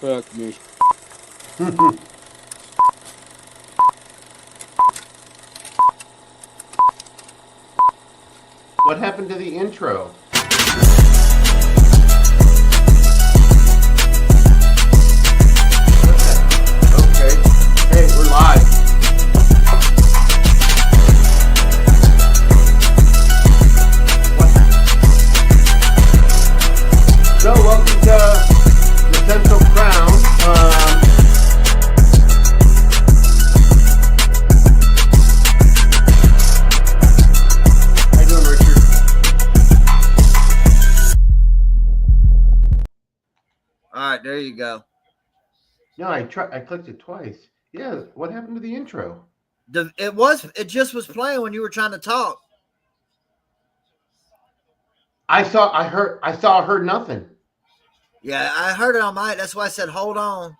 fuck me. What happened to the intro? Okay. Hey, we're live. So, welcome to the Central Crown. How you doing, Richard? All right, there you go. No, I clicked it twice. Yeah, what happened to the intro? It just was playing when you were trying to talk. I heard nothing. Yeah, I heard it on my. That's why I said, hold on,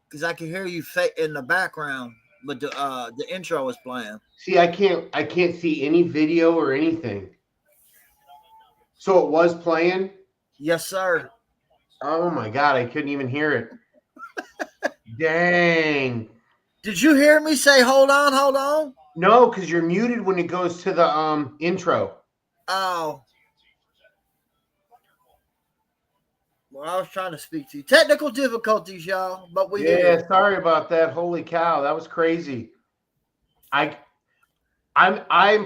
because I could hear you in the background, but the intro was playing. See, I can't see any video or anything. So it was playing? Yes, sir. Oh my god, I couldn't even hear it. Dang. Did you hear me say, hold on? No, because you're muted when it goes to the intro. Oh. Well, I was trying to speak to you. Technical difficulties, y'all, but we did. Sorry about that. Holy cow, that was crazy. I'm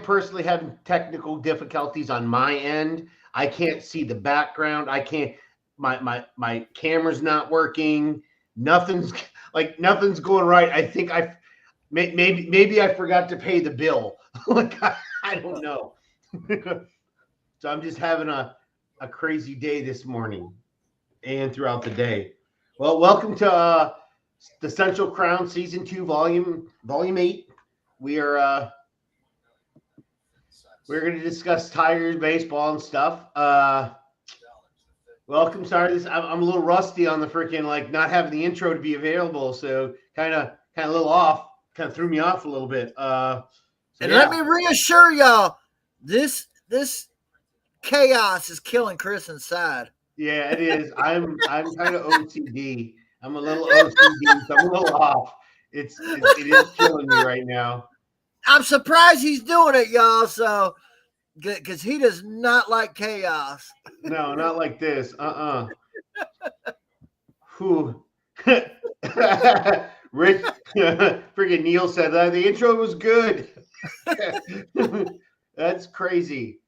personally having technical difficulties on my end. I can't see the background. I can't. My camera's not working. Nothing's going right. I think maybe I forgot to pay the bill. Like I don't know. So I'm just having a crazy day this morning and throughout the day. Well, welcome to the Central Crown Season 2, Volume 8. We're going to discuss Tigers baseball and stuff. Welcome. Sorry, I'm a little rusty on the freaking not having the intro to be available, so kind of a little off. Kind of threw me off a little bit. Let me reassure y'all, this chaos is killing Chris inside. Yeah, it is. I'm kind of OCD. I'm a little OCD, so I'm a little off. It is killing me right now. I'm surprised he's doing it, y'all. So, because he does not like chaos. No, not like this. Whew. Rick, freaking Neil said that the intro was good. That's crazy.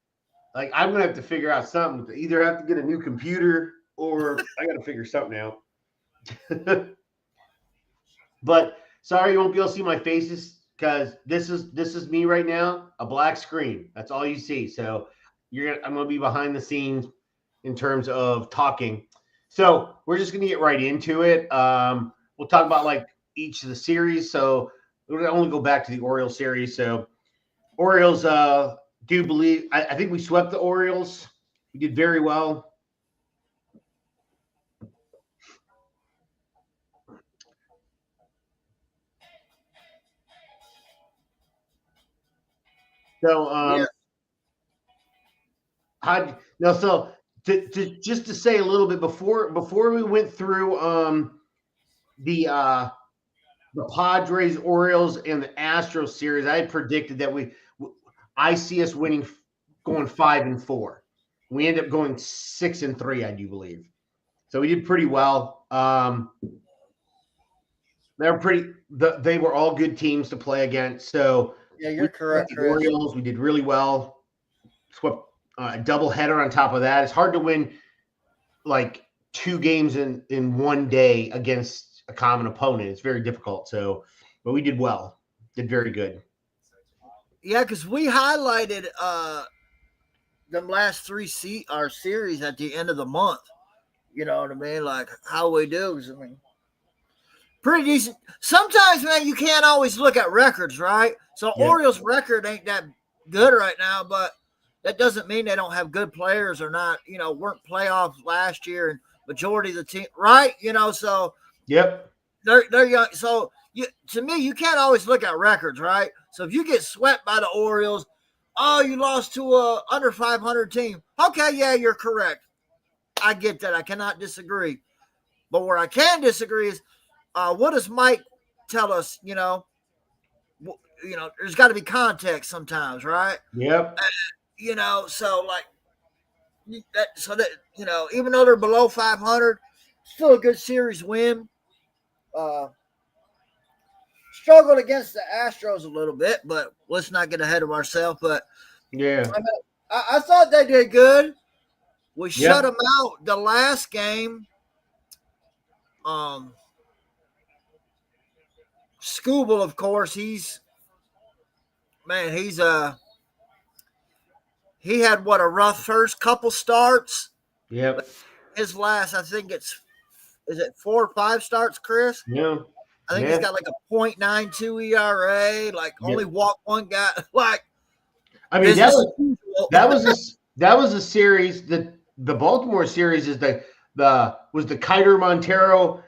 I'm gonna have to figure out something. Either have to get a new computer or I gotta figure something out. But sorry you won't be able to see my faces because this is me right now, a black screen. That's all you see. So I'm gonna be behind the scenes in terms of talking. So we're just gonna get right into it. We'll talk about each of the series. So we're gonna only go back to the Orioles series. So Orioles do believe I think we swept the Orioles. We did very well. So just to say a little bit before we went through the Padres, Orioles, and the Astros series, I had predicted that I see us winning, going 5-4. We end up going 6-3, I do believe. So we did pretty well. They were all good teams to play against. So yeah, you're correct. The Orioles, we did really well. Swept a doubleheader on top of that. It's hard to win 2 games in one day against a common opponent. It's very difficult. But we did well. Did very good. Yeah, because we highlighted them last 3 our series at the end of the month. You know what I mean? How we do. I mean, pretty decent. Sometimes, man, you can't always look at records, right? So Orioles' record ain't that good right now, but that doesn't mean they don't have good players or not. Weren't playoffs last year and majority of the team, right? So yep, they're young. So to me, you can't always look at records, right? So if you get swept by the Orioles, you lost to a under 500 team. Okay, yeah, you're correct. I get that. I cannot disagree. But where I can disagree is, what does Mike tell us? There's got to be context sometimes, right? Yep. So like even though they're below 500, still a good series win. Struggled against the Astros a little bit, but let's not get ahead of ourselves. But Yeah. I thought they did good. We Yep. shut them out the last game. Scooble, of course, he had what, a rough first couple starts. Yep. His last, I think is it 4 or 5 starts, Chris? Yeah. I think he's got like a .92 ERA, like only walked one guy. Like, I mean, that was a series that the Baltimore series is the Kiter Montero.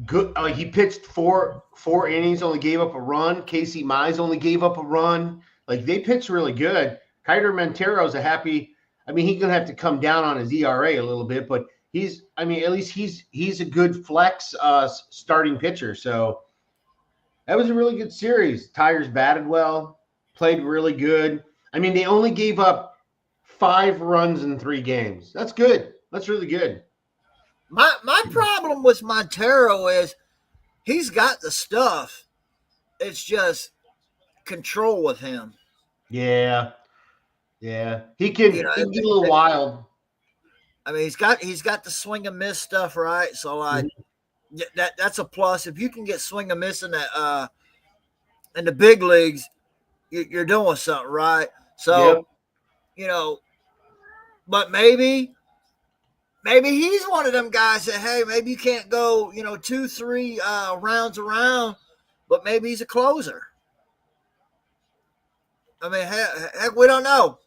Good. He pitched four innings, only gave up a run. Casey Mize only gave up a run. Like, they pitched really good. Kiter Montero's he's gonna have to come down on his ERA a little bit, but at least he's a good flex starting pitcher. So that was a really good series. Tigers batted well, played really good. They only gave up 5 runs in 3 games. That's good. That's really good. My problem with Montero is he's got the stuff. It's just control with him. Yeah. He can get a little wild. He's got the swing and miss stuff, right? So like that's a plus. If you can get swing and miss in that in the big leagues, you're doing something, right? So but maybe he's one of them guys that, hey, maybe you can't go 2-3 rounds around, but maybe he's a closer. Heck, we don't know.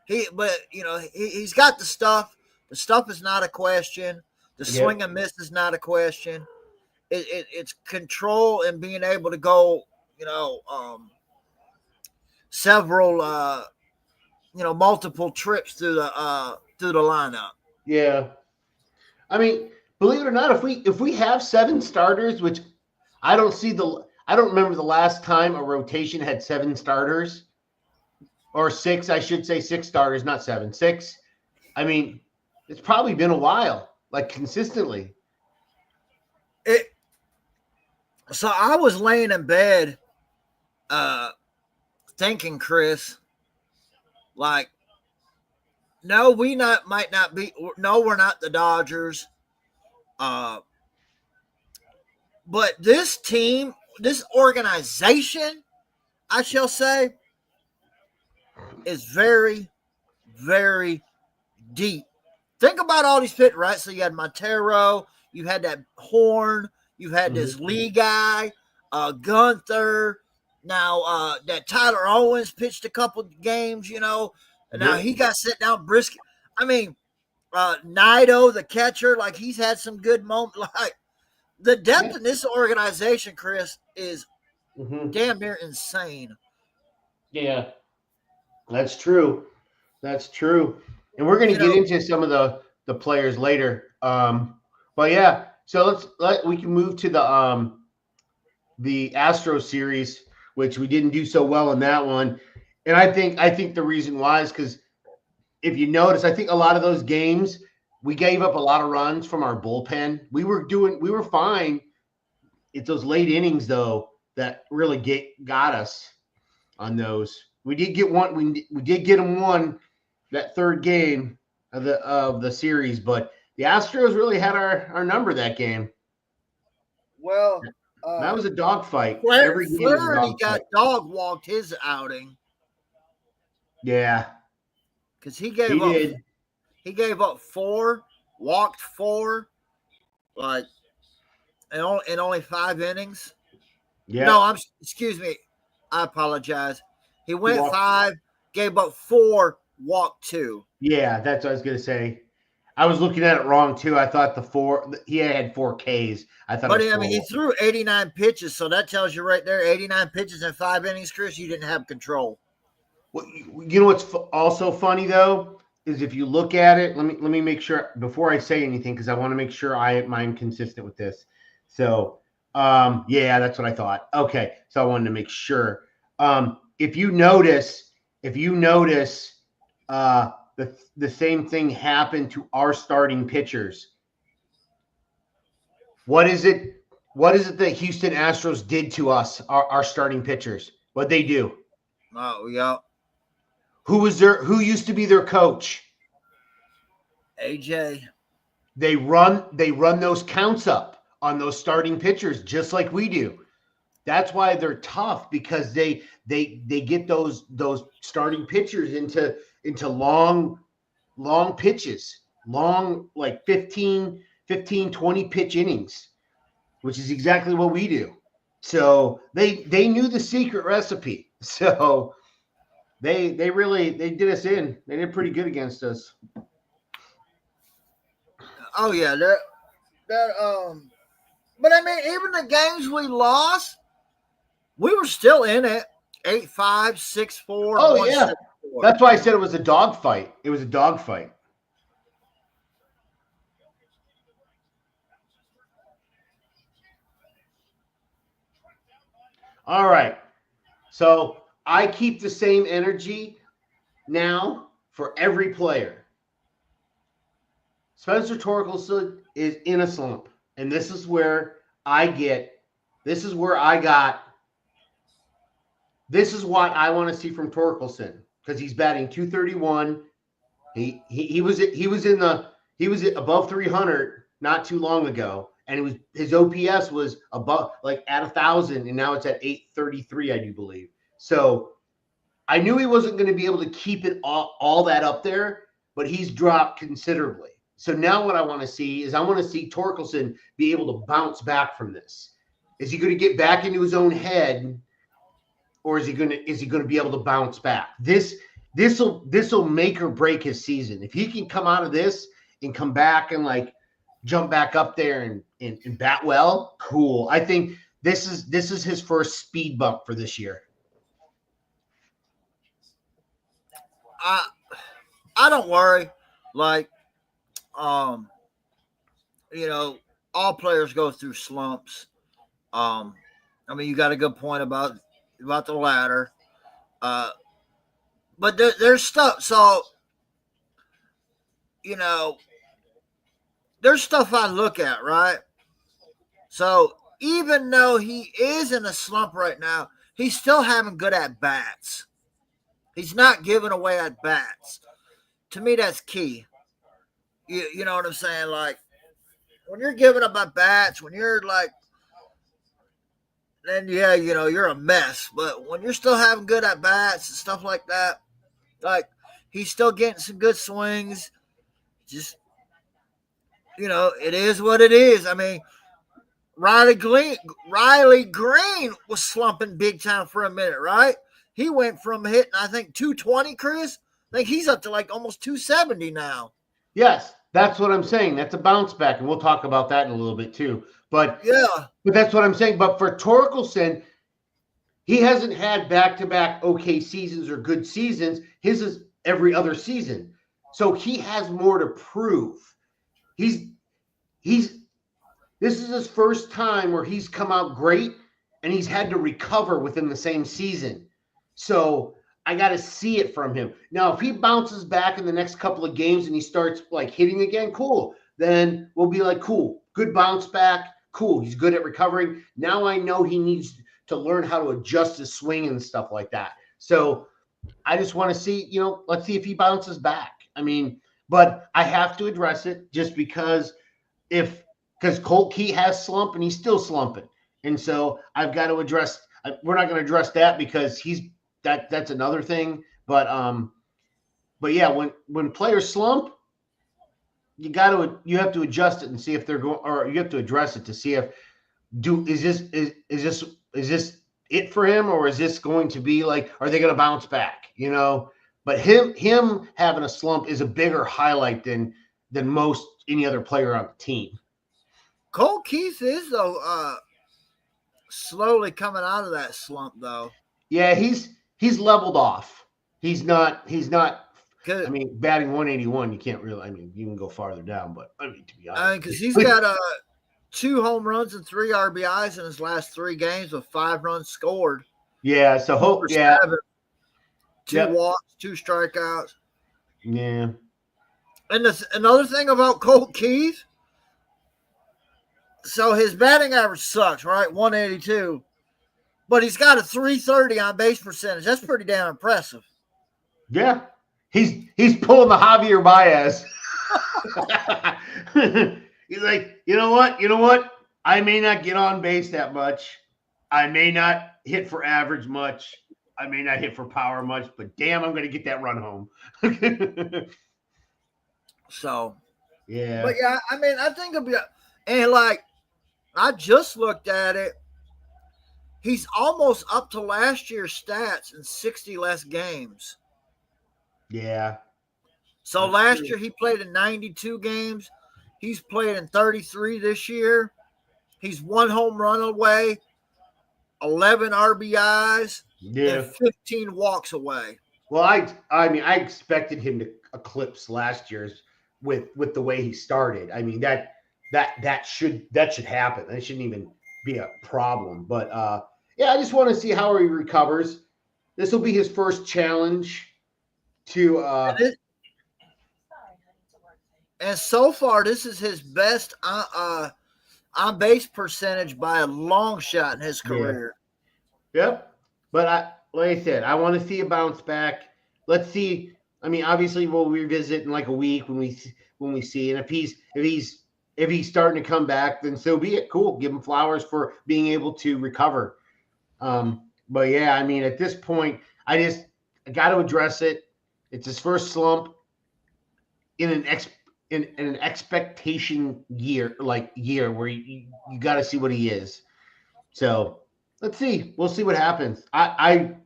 He's got the stuff. The stuff is not a question. The swing and miss is not a question. It's control and being able to go, several, multiple trips through the lineup. Yeah. Believe it or not, if we have 7 starters, which I don't remember the last time a rotation had 7 starters. Or 6, I should say 6 starters, not 7. 6. It's probably been a while, like consistently. So I was laying in bed thinking, Chris, like, no, we're not the Dodgers. But this team, this organization, I shall say, is very, very deep. Think about all these pitchers, right? So you had Montero, you had that Horn, you had this Lee guy, Gunther. Now that Tyler Owens pitched a couple games, and now he got set down. Brisket. Nido, the catcher, like he's had some good moments. Like the depth in this organization, Chris, is damn near insane. Yeah. That's true. And we're going to get into some of the players later. But yeah, so we can move to the Astro series, which we didn't do so well in that one. And I think the reason why is because if you notice, I think a lot of those games we gave up a lot of runs from our bullpen. We were fine. It's those late innings though that really got us on those. We did get one. We did get them one that 3rd game of the series, but the Astros really had our number that game. Well, that was a dogfight. Every game got dog walked his outing. Yeah, because he gave up 4, walked 4, like in only 5 innings. Yeah. No, excuse me. I apologize. He went 5, gave up 4, walked 2. Yeah, that's what I was going to say. I was looking at it wrong too. I thought he had 4 Ks. I thought. But he threw 89 pitches, so that tells you right there, 89 pitches in 5 innings, Chris. You didn't have control. Well, you know what's also funny though? is if you look at it, let me make sure before I say anything, because I want to make sure I'm consistent with this. So yeah, that's what I thought. Okay, so I wanted to make sure. If you notice, the same thing happened to our starting pitchers. What is it? What is it that Houston Astros did to us, our starting pitchers? What they do? Oh, yeah. Who used to be their coach? AJ. They run those counts up on those starting pitchers just like we do. That's why they're tough, because they get those starting pitchers into long pitches, long, like 15 20 pitch innings, which is exactly what we do. So they knew the secret recipe. So they did us in. They did pretty good against us. Oh yeah, but I mean, even the games we lost, we were still in it. 8-5, 6-4. Oh yeah, that's why I said it was a dogfight. It was a dogfight. All right, so I keep the same energy now for every player. Spencer Torkelson is in a slump, and this is where I got. This is what I want to see from Torkelson, because he's batting 231. He was above 300 not too long ago, and his OPS was above, like, at 1,000, and now it's at 833, I do believe. So I knew he wasn't going to be able to keep it all that up there, but he's dropped considerably. So now what I want to see is Torkelson be able to bounce back from this. Is he going to get back into his own head, or is he going to be able to bounce back? This will make or break his season. If he can come out of this and come back and, like, jump back up there and bat well, cool. I think this is his first speed bump for this year. I don't worry. Like, all players go through slumps. I mean, you got a good point about the ladder. But there's stuff. So, there's stuff I look at, right? So even though he is in a slump right now, he's still having good at bats. He's not giving away at bats. To me, that's key. You know what I'm saying? Like, when you're giving up at bats, when you're like, then yeah, you're a mess. But when you're still having good at bats and stuff like that, like, he's still getting some good swings. Just, it is what it is. I mean, Riley Green was slumping big time for a minute, right? He went from hitting, I think, 220, Chris. I think he's up to like almost 270 now. Yes, that's what I'm saying. That's a bounce back, and we'll talk about that in a little bit too. But yeah, but that's what I'm saying. But for Torkelson, he hasn't had back-to-back okay seasons or good seasons. His is every other season, so he has more to prove. This is his first time where he's come out great, and he's had to recover within the same season. So I got to see it from him. Now, if he bounces back in the next couple of games and he starts, like, hitting again, cool. Then we'll be like, cool, good bounce back. Cool, he's good at recovering. Now I know he needs to learn how to adjust his swing and stuff like that. So I just want to see, let's see if he bounces back. I mean, but I have to address it just because Colt Key has slumped and he's still slumping. And so I've got to address, we're not going to address that because that's another thing. But yeah, when players slump, you have to adjust it and see if they're going, or you have to address it to see if is this it for him, or is this going to be like, are they going to bounce back? But him having a slump is a bigger highlight than most any other player on the team. Cole Keith is though slowly coming out of that slump though. Yeah, he's leveled off. He's not I mean, batting 181, you can't really. I mean, you can go farther down, but I mean, to be honest, because he's got 2 home runs and 3 RBIs in his last 3 games with 5 runs scored. yeah. So hope, yeah, 2 walks, 2 strikeouts. yeah. And another thing about Colt Keith, so his batting average sucks, right? 182, but he's got a 330 on base percentage. That's pretty damn impressive. Yeah, he's pulling the Javier Baez. He's like, you know what? I may not get on base that much. I may not hit for average much. I may not hit for power much, but damn, I'm going to get that run home. So, yeah. But yeah, I mean, I think it'll be, and like, I just looked at it. He's almost up to last year's stats in 60 less games. Yeah. So last year he played in 92 games. He's played in 33 this year. He's 1 home run away, 11 RBIs, and 15 walks away. Well, I mean, I expected him to eclipse last year's with the way he started. I mean, that should happen. That shouldn't even be a problem. But yeah, I just want to see how he recovers. This will be his first challenge to and so far this is his best on base percentage by a long shot in his career. Yeah. Yep. But like I said, I want to see a bounce back. Let's see. I mean, obviously we'll revisit in like a week when we see. And if he's starting to come back, then so be it. Cool. Give him flowers for being able to recover. But yeah, I mean, at this point, I got to address it. It's his first slump in an expectation year where you got to see what he is. So let's see. We'll see what happens. I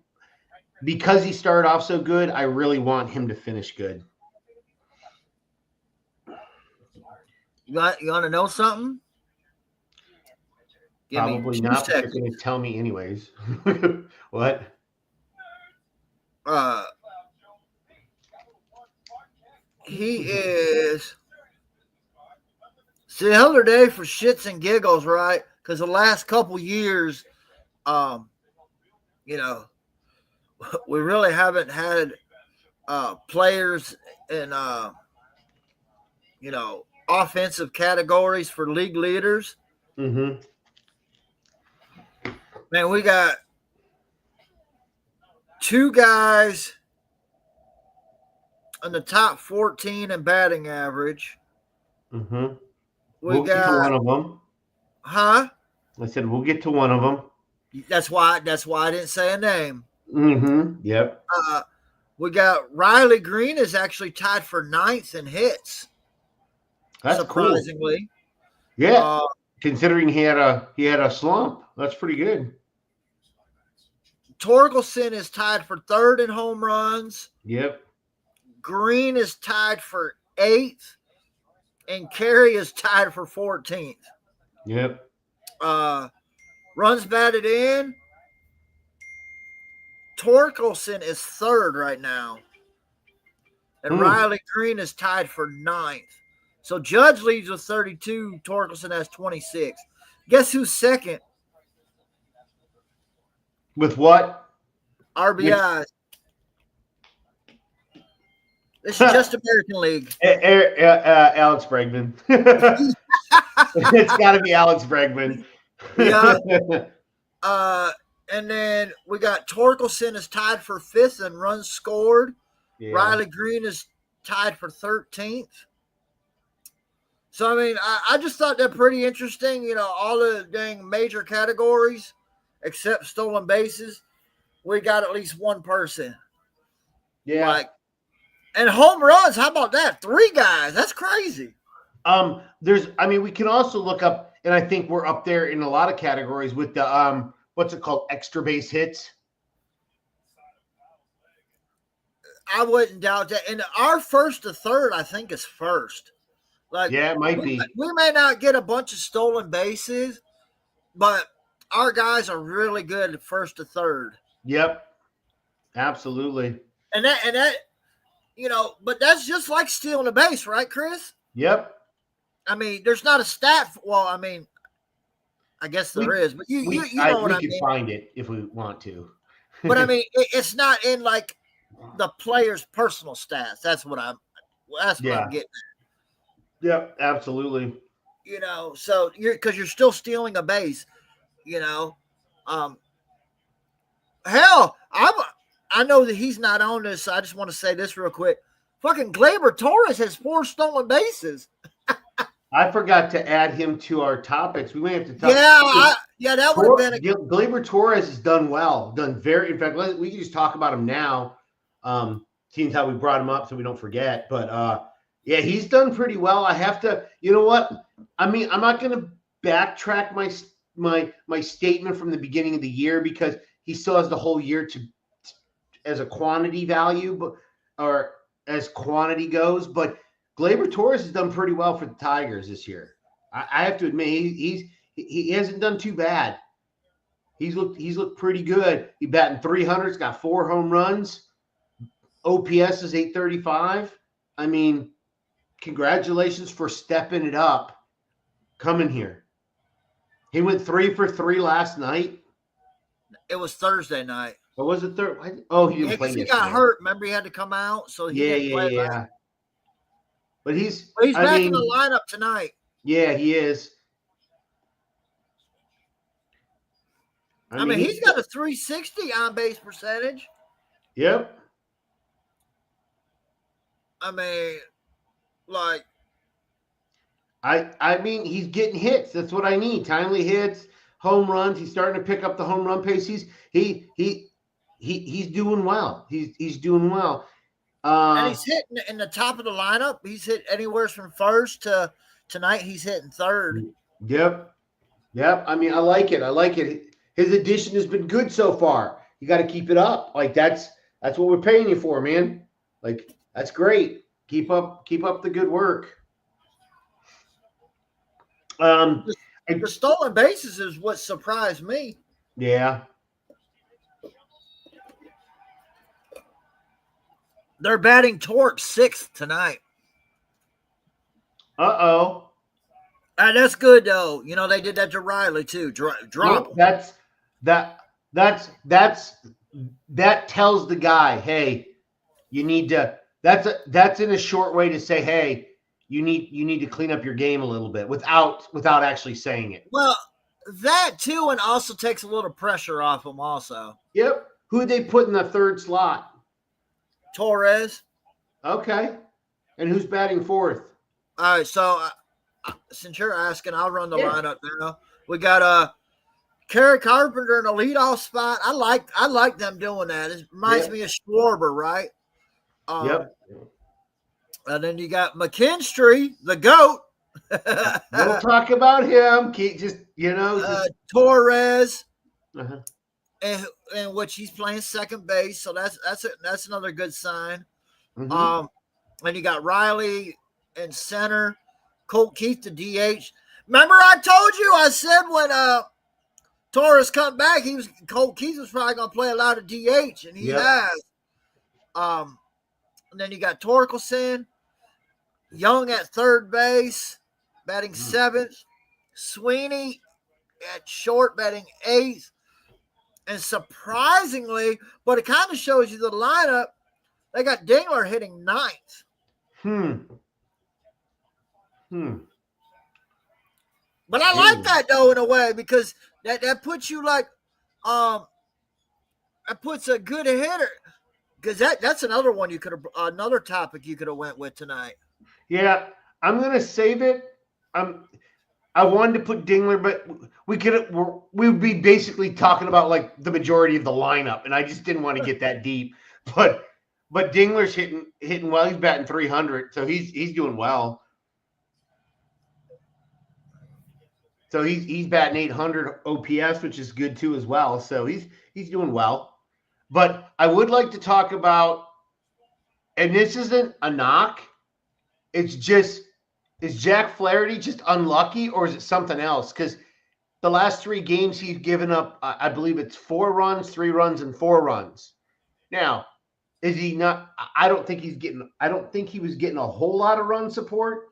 because he started off so good, I really want him to finish good. You want to know something? Probably not. But you're going to tell me anyways. What? He is. See, the other day for shits and giggles, right? Because the last couple years, you know, we really haven't had players in, you know, offensive categories for league leaders. Mm-hmm. Man, we got 2 guys in the top 14 in batting average. Mm-hmm. We'll get to one of them. Huh? I said we'll get to one of them. That's why I didn't say a name. Mm-hmm. Yep. We got Riley Green is actually tied for 9th in hits. That's surprisingly. Cool. Yeah. Considering he had a slump, that's pretty good. Torkelson is tied for 3rd in home runs. Yep. Green is tied for 8th, and Carey is tied for 14th. Yep. Runs batted in. Torkelson is 3rd right now, and Riley Green is tied for 9th. So Judge leads with 32. Torkelson has 26. Guess who's 2nd? With what? RBIs. This is just American League. Alex Bregman. It's got to be Alex Bregman. Yeah. And then we got Torkelson is tied for 5th in runs scored. Yeah. Riley Green is tied for 13th. So, I mean, I just thought that pretty interesting. You know, all the dang major categories except stolen bases, we got at least one person. Yeah. And home runs, how about that? 3 guys. That's crazy. We can also look up, and I think we're up there in a lot of categories with the what's it called? Extra base hits. I wouldn't doubt that. And our 1st to 3rd, I think, is 1st. Yeah, it might be. We may not get a bunch of stolen bases, but our guys are really good at 1st to 3rd. Yep. Absolutely. And that, but that's just like stealing a base, right, Chris? Yep. I mean, there's not a stat. Well, I mean, I guess there is, but you know what we I can mean. find it if we want to. But I mean, it's not in like the player's personal stats. That's what I'm getting at. Yep, absolutely. So because you're still stealing a base. Hell, I know that he's not on this. So I just want to say this real quick. Fucking Gleyber Torres has 4 stolen bases. I forgot to add him to our topics. We may have to talk. That would have been Gleyber Torres has done well. In fact, we can just talk about him now. Seeing how we brought him up so we don't forget. But yeah, he's done pretty well. I have to. You know what? I mean, I'm not going to backtrack my statement from the beginning of the year because he still has the whole year to as a quantity value, or as quantity goes. But Gleyber Torres has done pretty well for the Tigers this year. I have to admit he hasn't done too bad. He's looked pretty good. He batting .300. He's got 4 home runs. OPS is .835. I mean, congratulations for stepping it up, coming here. He went 3 for 3 last night. It was Thursday night. Or was it Thursday? Oh, he didn't play yesterday. He got hurt. Remember, he had to come out, so he didn't play. Yeah. But he's back in the lineup tonight. Yeah, he is. I mean, he's got a .360 on base percentage. Yep. I mean, like. I mean, he's getting hits. That's what I need. Timely hits, home runs. He's starting to pick up the home run pace. He's doing well. He's doing well. And he's hitting in the top of the lineup. He's hit anywhere from first to tonight. He's hitting third. Yep. I mean, I like it. His addition has been good so far. You got to keep it up. Like that's what we're paying you for, man. Like that's great. Keep up the good work. The stolen bases is what surprised me. Yeah. They're batting Torque 6th tonight. Uh-oh. That's good though. They did that to Riley too. Drop. That tells the guy, hey, you need to. That's in a short way to say, hey, you need to clean up your game a little bit without actually saying it. Well, that too, and also takes a little pressure off him. Also. Yep. Who they put in the third slot? Torres. Okay. And who's batting 4th? All right. So since you're asking, I'll run the lineup now. We got Kerry Carpenter in a leadoff spot. I like them doing that. It reminds me of Schwarber, right? Yep. And then you got McKinstry, the GOAT. We'll talk about him. Torres. Uh-huh. And which he's playing second base, so that's another good sign. Mm-hmm. And you got Riley in center, Colt Keith the DH. Remember, I told you, I said when Torres come back, Colt Keith was probably gonna play a lot of DH, and he has. And then you got Torkelson, Young at third base, batting 7th, Sweeney at short, batting 8th. And surprisingly, but it kind of shows you the lineup, they got Dingler hitting 9th. But I like that though in a way because that puts you like, that puts a good hitter because that's another one another topic you could have went with tonight. Yeah, I'm gonna save it. I wanted to put Dingler, but we would be basically talking about like the majority of the lineup, and I just didn't want to get that deep. But Dingler's hitting well. He's batting .300, so he's doing well. So he's batting 800 OPS, which is good too as well. So he's doing well. But I would like to talk about, and this isn't a knock. It's just, is Jack Flaherty just unlucky or is it something else? Because the last 3 games he's given up, I believe it's 4 runs, 3 runs, and 4 runs. Now, Is he not? I don't think he's getting. I don't think he was getting a whole lot of run support.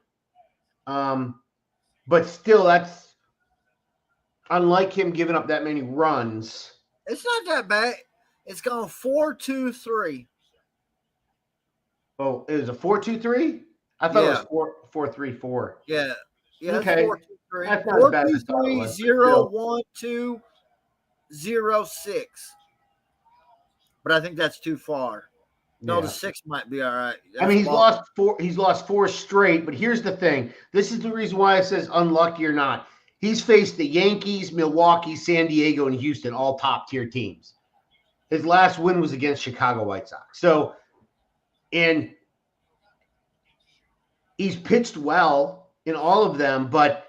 But still, that's unlike him giving up that many runs. It's not that bad. It's gone 4-2-3. Oh, it was a 4-2-3. I thought it was 4-4-3-4. Yeah. Yeah. Okay. 4-2-3. That's not as bad as I thought it 4-2-3, was. 0-1-2, 0-6. But I think that's too far. No, the 6 might be all right. I mean, he's lost 4. He's lost 4 straight. But here's the thing: this is the reason why it says unlucky or not. He's faced the Yankees, Milwaukee, San Diego, and Houston, all top tier teams. His last win was against Chicago White Sox. So, and he's pitched well in all of them. But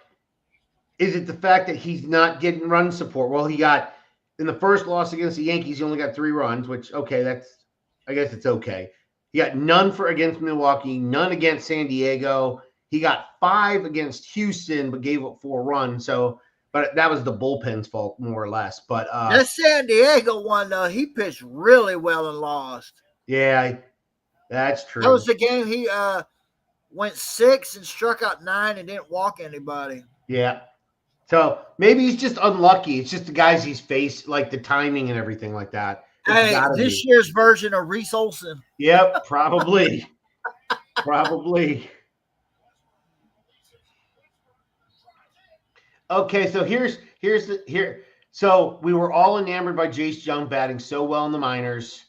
is it the fact that he's not getting run support? Well, he got in the first loss against the Yankees, he only got 3 runs, which I guess it's okay. He got none against Milwaukee, none against San Diego. He got 5 against Houston, but gave up 4 runs. So, but that was the bullpen's fault, more or less. But that San Diego one, he pitched really well and lost. Yeah, that's true. That was the game he went 6 and struck out 9 and didn't walk anybody. Yeah. So maybe he's just unlucky. It's just the guys he's faced, like the timing and everything like that. Hey, this year's version of Reese Olson. Yep, probably. Probably. Okay, so here. So we were all enamored by Jace Jung batting so well in the minors,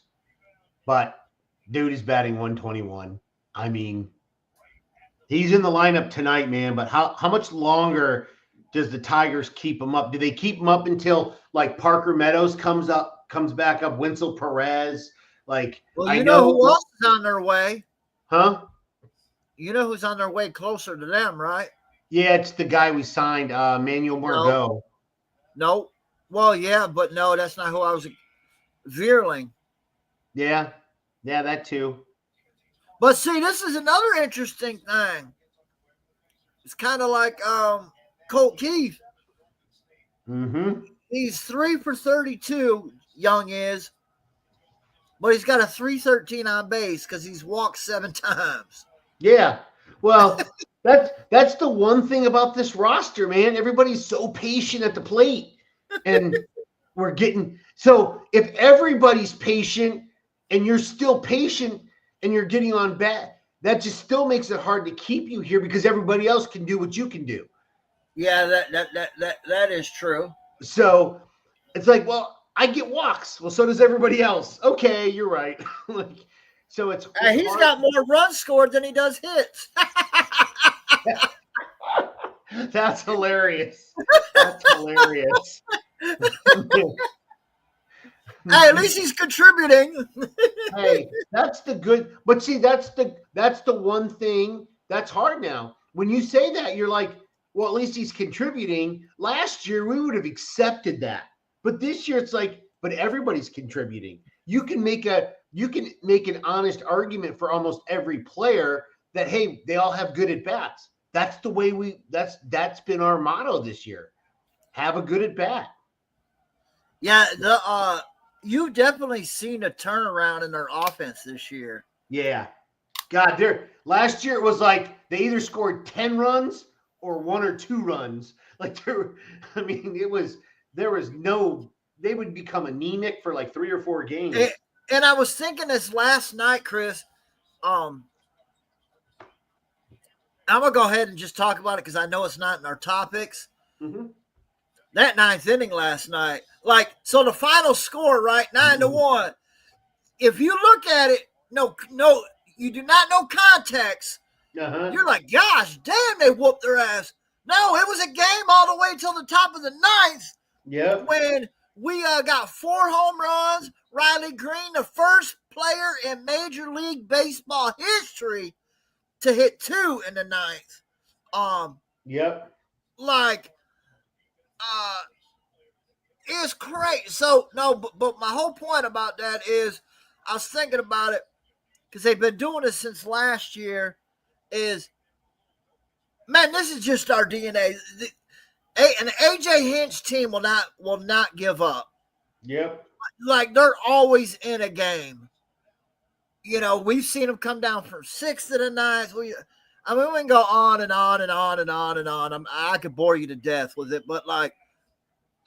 but dude is batting 121. I mean, he's in the lineup tonight, man. But how much longer does the Tigers keep him up? Do they keep him up until like Parker Meadows comes back up, Winsel Perez? Like, well, you know who else is on their way? Huh? You know who's on their way closer to them, right? Yeah, it's the guy we signed, Manuel Margot. No. Well, yeah, but no, that's not who I was. Vierling. Yeah, that too. But see, this is another interesting thing. It's kind of like Colt Keith. Mm-hmm. He's 3 for 32, Young is, but he's got a 313 on base because he's walked 7 times. Yeah. Well, that's the one thing about this roster, man. Everybody's so patient at the plate. And we're getting so if everybody's patient and you're still patient and you're getting on bat, that just still makes it hard to keep you here because everybody else can do what you can do. Yeah, that is true. So it's like, well, I get walks. Well, so does everybody else. Okay, you're right. So it's he's hard. Got more runs scored than he does hits. That's hilarious. That's hilarious. Hey, at least he's contributing. Hey, that's the good. But see, that's the one thing that's hard now. When you say that, you're like, well, at least he's contributing. Last year, we would have accepted that. But this year, it's like, but everybody's contributing. You can make an honest argument for almost every player that, hey, they all have good at bats. That's the way that's been our motto this year. Have a good at bat. Yeah, you've definitely seen a turnaround in their offense this year. Yeah. God, last year it was like they either scored 10 runs or 1 or 2 runs. Like they would become anemic for like 3 or 4 games. And I was thinking this last night, Chris. I'm gonna go ahead and just talk about it because I know it's not in our topics. Mm-hmm. That 9th inning last night, so the final score, right, 9-1. If you look at it, no, you do not know context. Uh-huh. You're like, gosh, damn, they whooped their ass. No, it was a game all the way till the top of the 9th. Yeah. When we got 4 home runs, Riley Green, the first player in Major League Baseball history to hit 2 in the 9th. Yep. It's crazy. So no, but my whole point about that is, I was thinking about it because they've been doing this since last year. Is, man, this is just our DNA. An AJ Hinch team will not give up. Yep. Like they're always in a game. we've seen him come down from 6th to the 9th. We can go on and on and on and on and on. I could bore you to death with it, but like,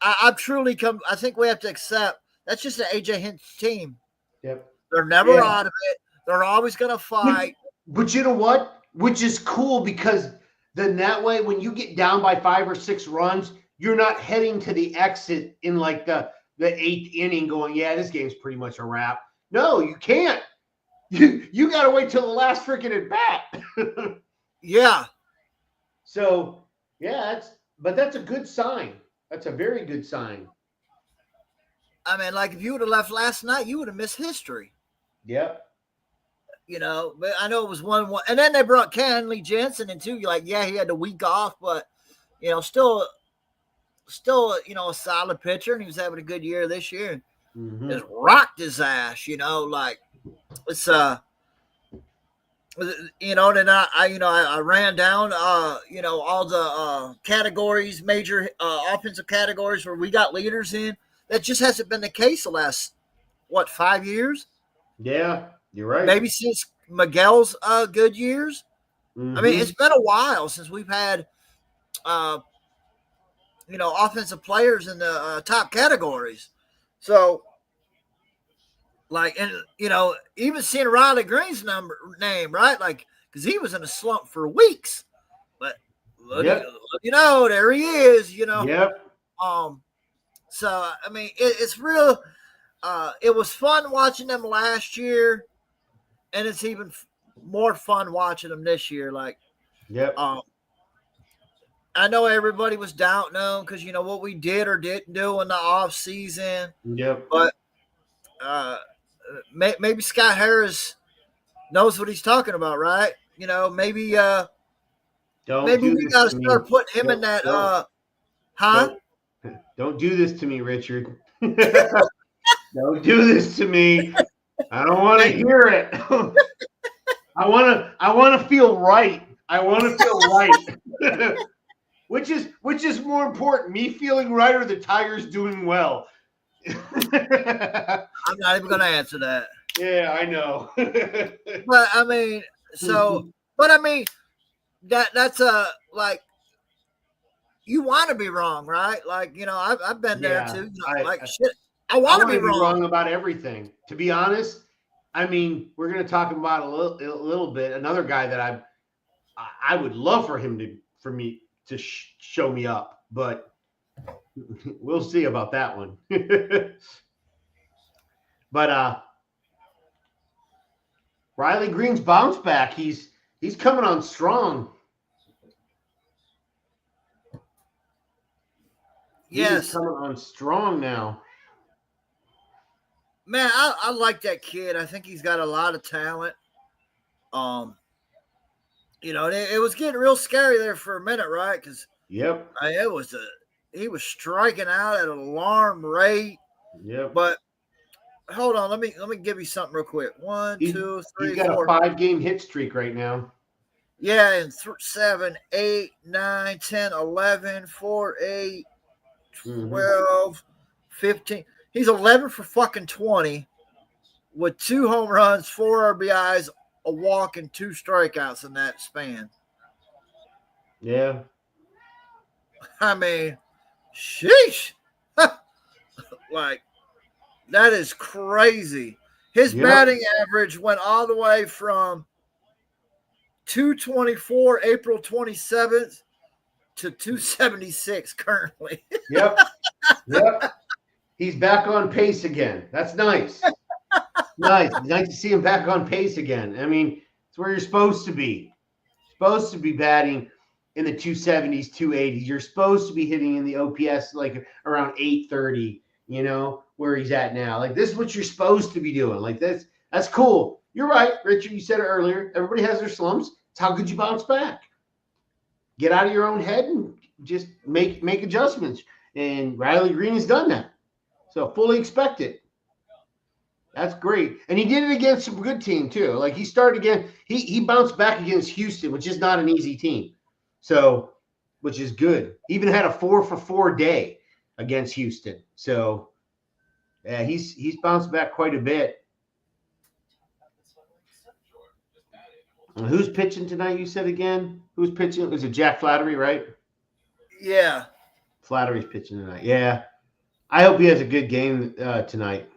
I've truly come. I think we have to accept that's just an AJ Hinch team. Yep. They're never out of it. They're always going to fight. But you know what? Which is cool because then that way, when you get down by 5 or 6 runs, you're not heading to the exit in like the 8th inning going, yeah, this game's pretty much a wrap. No, you can't. You got to wait till the last freaking at bat. Yeah. So, yeah, that's a good sign. That's a very good sign. I mean, like if you would have left last night, you would have missed history. Yep. But I know it was 1-1. And then they brought Kenley Jansen in too. You're like, yeah, he had a week off, but still, a solid pitcher, and he was having a good year this year. Mm-hmm. Just rocked his ass, like it's then I ran down all the categories, major offensive categories where we got leaders in. That just hasn't been the case the last 5 years? Yeah, you're right. Maybe since Miguel's good years. Mm-hmm. I mean, it's been a while since we've had offensive players in the top categories. So, like, and even seeing Riley Green's name, right? Like, because he was in a slump for weeks, but there he is. Yep. So I mean, it's real. It was fun watching them last year, and it's even more fun watching them this year. Like, yep. I know everybody was doubting them because what we did or didn't do in the off season. Yep. But maybe Scott Harris knows what he's talking about, right? Maybe we got to start putting him in that. Don't do this to me, Richard. Don't do this to me. I don't want to hear it. I want to feel right. I want to feel right. Which is more important, me feeling right or the Tigers doing well? I'm not even going to answer that. Yeah, I know. But I mean, that's like, you want to be wrong, right? Like, I've been there too. I want to be wrong about everything. To be honest, I mean, we're going to talk about a little bit. Another guy that I would love for him to show me up, but we'll see about that one. But Riley Green's bounce back. He's coming on strong. Yes, he's coming on strong now. Man, I like that kid. I think he's got a lot of talent. It was getting real scary there for a minute, right? Because yep, he was striking out at an alarm rate. Yep. But hold on, let me give you something real quick. 1, 2, 3, He's got 4. a 5-game hit streak right now. Yeah, and 7, 8, 9, 10, 11, 4, 8, 12, 15. He's 11 for fucking 20 with 2 home runs, 4 RBIs, a walk, and 2 strikeouts in that span. Yeah. I mean, sheesh. Like, that is crazy. His batting average went all the way from 224 April 27th to 276 currently. Yep. He's back on pace again. That's nice. Nice to see him back on pace again. I mean, it's where you're supposed to be. Supposed to be batting in the 270s, 280s. You're supposed to be hitting in the OPS like around 830, where he's at now. Like, this is what you're supposed to be doing. Like, that's cool. You're right, Richard. You said it earlier. Everybody has their slumps. It's how could you bounce back? Get out of your own head and just make adjustments. And Riley Green has done that. So fully expect it. That's great. And he did it against some good team too. Like, he started again. He bounced back against Houston, which is not an easy team. So, which is good. He even had a 4-for-4 day against Houston. So, yeah, he's bounced back quite a bit. Who's pitching tonight? You said again. Who's pitching? Was it Jack Flattery, right? Yeah. Flattery's pitching tonight. Yeah, I hope he has a good game tonight.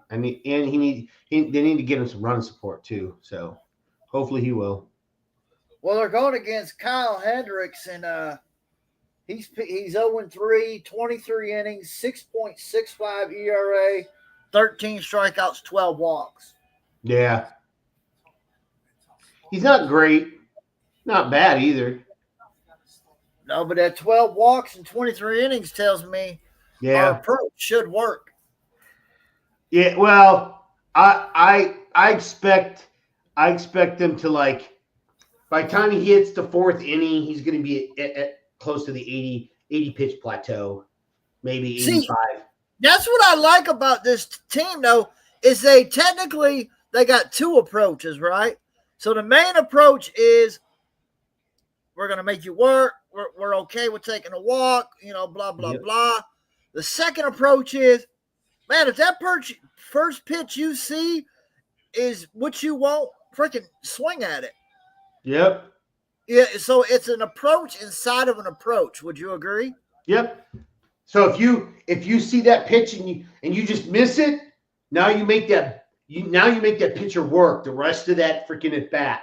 They need to get him some run support too. So hopefully he will. Well, they're going against Kyle Hendricks, and he's 0-3, 23 innings, 6.65 ERA, 13 strikeouts, 12 walks. Yeah, he's not great, not bad either. No, but that 12 walks and 23 innings tells me our approach should work. Yeah, well, I expect them to, like, by the time he hits the fourth inning, he's going to be at close to the 80 pitch plateau, maybe 85. See, that's what I like about this team, though, is they got two approaches, right? So the main approach is we're going to make you work. We're okay with taking a walk, blah, blah, blah. The second approach is, man, if that first pitch you see is what you want, freaking swing at it. Yep. Yeah, so it's an approach inside of an approach. Would you agree? Yep. So if you see that pitch and you just miss it, now you make that pitcher work the rest of that freaking at bat.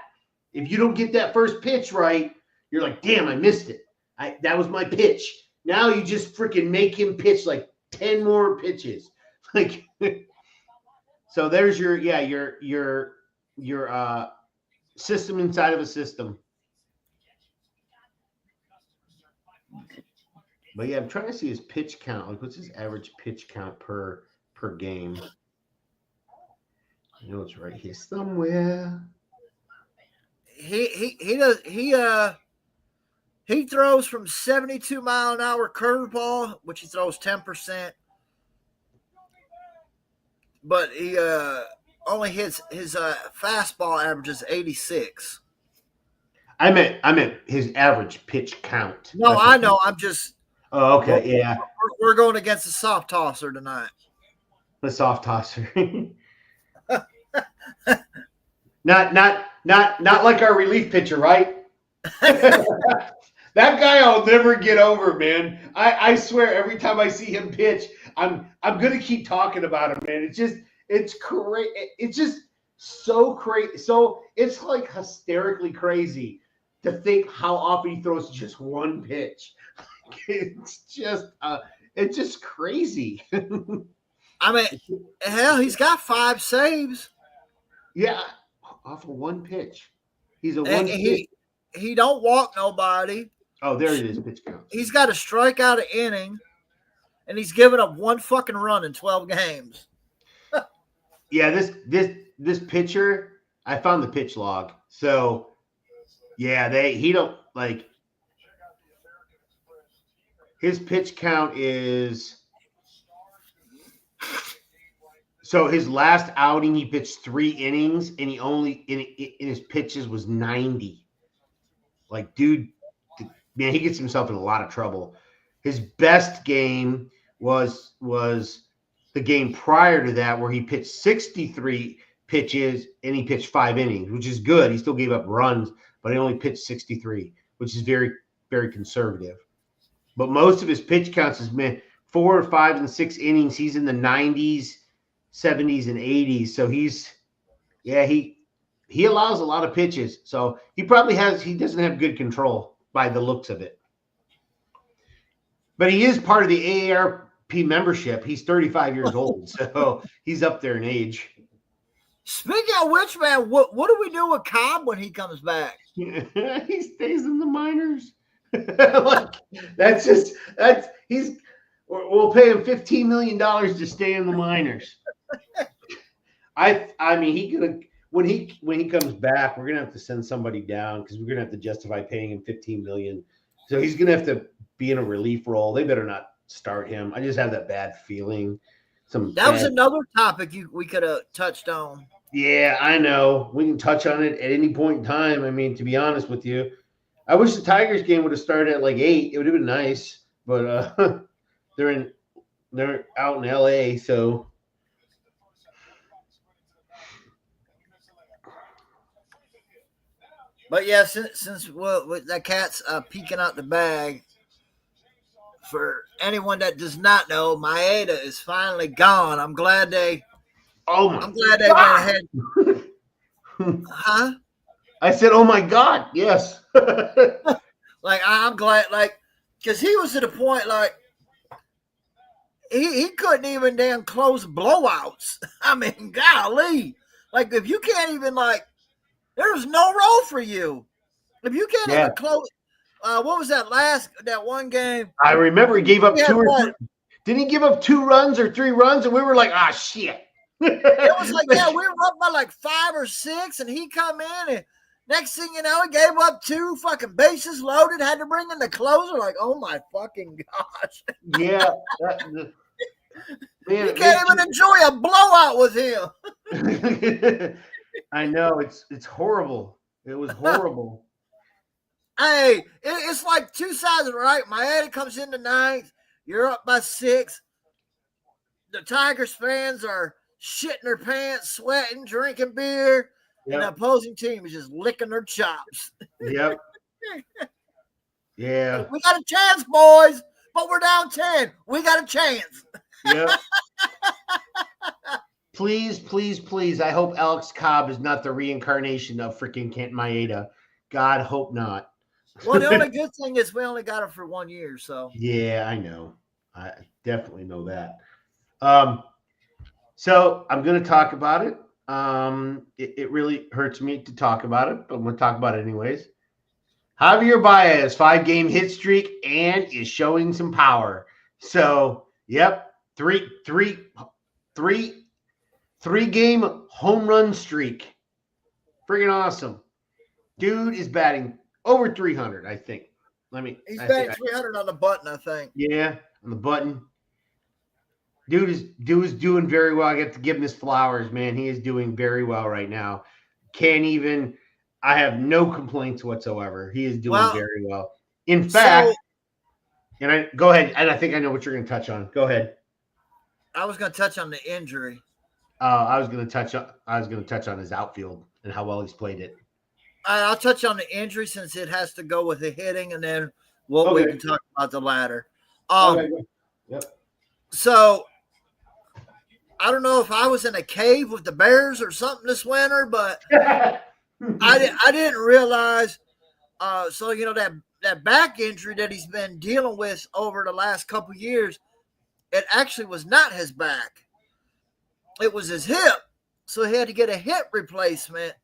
If you don't get that first pitch right, you're like, damn, I missed it. That was my pitch. Now you just freaking make him pitch like 10 more pitches. Like, so there's your system inside of a system. But yeah, I'm trying to see his pitch count. Like, what's his average pitch count per game? I know it's right here somewhere. He throws from 72 mile an hour curveball, which he throws 10%. But he only hits his fastball averages 86. I meant his average pitch count. No, I know. I'm just. Oh, okay, yeah. We're going against the soft tosser tonight. The soft tosser. Not like our relief pitcher, right? That guy I'll never get over, man. I swear every time I see him pitch, I'm gonna keep talking about him, man. It's crazy. It's just so crazy. So it's like hysterically crazy to think how often he throws just one pitch. It's just crazy. I mean, hell, he's got 5 saves. Yeah, off of one pitch. He's a one pitch. He don't walk nobody. Oh, there it is. Pitch count. He's got a strikeout an inning, and he's given up one fucking run in 12 games. Yeah, this pitcher, I found the pitch log. So, yeah, he don't like. His pitch count is. So his last outing, he pitched 3 innings, and he only in his pitches was 90. Like, dude, man, he gets himself in a lot of trouble. His best game was the game prior to that, where he pitched 63 pitches and he pitched 5 innings, which is good. He still gave up runs, but he only pitched 63, which is very, very conservative. But most of his pitch counts has been 4, 5, and 6 innings. He's in the 90s, 70s, and 80s. So he allows a lot of pitches. So he doesn't have good control by the looks of it. But he is part of the AARP membership. He's 35 years old, so he's up there in age. Speaking of which, man, what do we do with Cobb when he comes back? He stays in the minors. We'll pay him $15 million to stay in the minors. I mean, when he comes back, we're gonna have to send somebody down because we're gonna have to justify paying him $15 million. So he's gonna have to be in a relief role. They better not start him. I just have that bad feeling. That was another topic we could have touched on. Yeah, I know. We can touch on it at any point in time. I mean, to be honest with you, I wish the Tigers game would have started at like 8. It would have been nice, but they're out in LA, so. But yeah, since that cat's peeking out the bag, for anyone that does not know, Maeda is finally gone. I'm glad they Oh my went God. ahead. Huh? I said, oh my God, yes. Like I'm glad, like, because he was to the point, like he couldn't even damn close blowouts. I mean, golly, like if you can't even like, there's no role for you if you can't Yeah. even close. What was that one game? I remember he gave up He had 2 or what? 3. Didn't he give up 2 runs or 3 runs? And we were like, ah, shit. It was like, yeah, we were up by like 5 or 6, and he come in, and next thing you know, he gave up 2 fucking bases loaded, had to bring in the closer. Like, oh my fucking gosh. Yeah. Man, You can't even enjoy a blowout with him. I know. It's horrible. It was horrible. Hey, it's like two sides, right? Maeda comes in the ninth. You're up by 6. The Tigers fans are shitting their pants, sweating, drinking beer, and the opposing team is just licking their chops. Yep. Yeah. Like, we got a chance, boys, but we're down 10. We got a chance. Yep. Please, please, please. I hope Alex Cobb is not the reincarnation of freaking Kent Maeda. God, hope not. Well, the only good thing is we only got him for 1 year, so. Yeah, I know. I definitely know that. So I'm going to talk about it. It really hurts me to talk about it, but I'm going to talk about it anyways. Javier Baez, 5-game hit streak and is showing some power. So, yep, three-game home run streak. Freaking awesome. Dude is batting over 300, I think. He's batting 300 on the button, I think. Yeah, on the button. Dude is doing very well. I get to give him his flowers, man. He is doing very well right now. I have no complaints whatsoever. He is doing very well. In fact, go ahead, and I think I know what you're going to touch on. Go ahead. I was going to touch on the injury. I was going to touch on his outfield and how well he's played it. I'll touch on the injury since it has to go with the hitting, and then we can talk about the latter. Yep. So I don't know if I was in a cave with the Bears or something this winter, but I didn't realize. So you know that back injury that he's been dealing with over the last couple of years, it actually was not his back. It was his hip. So he had to get a hip replacement.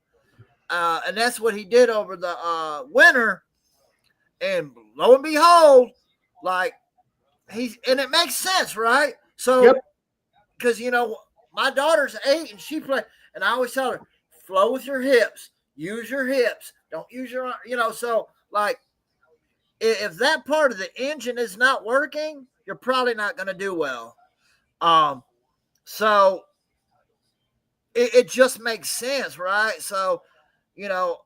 And that's what he did over the winter. And lo and behold, like and it makes sense, right? So, because, you know, my daughter's 8 and she plays, and I always tell her, flow with your hips, use your hips, don't use your, you know, so like if that part of the engine is not working, you're probably not going to do well. So it just makes sense, right? So, you know,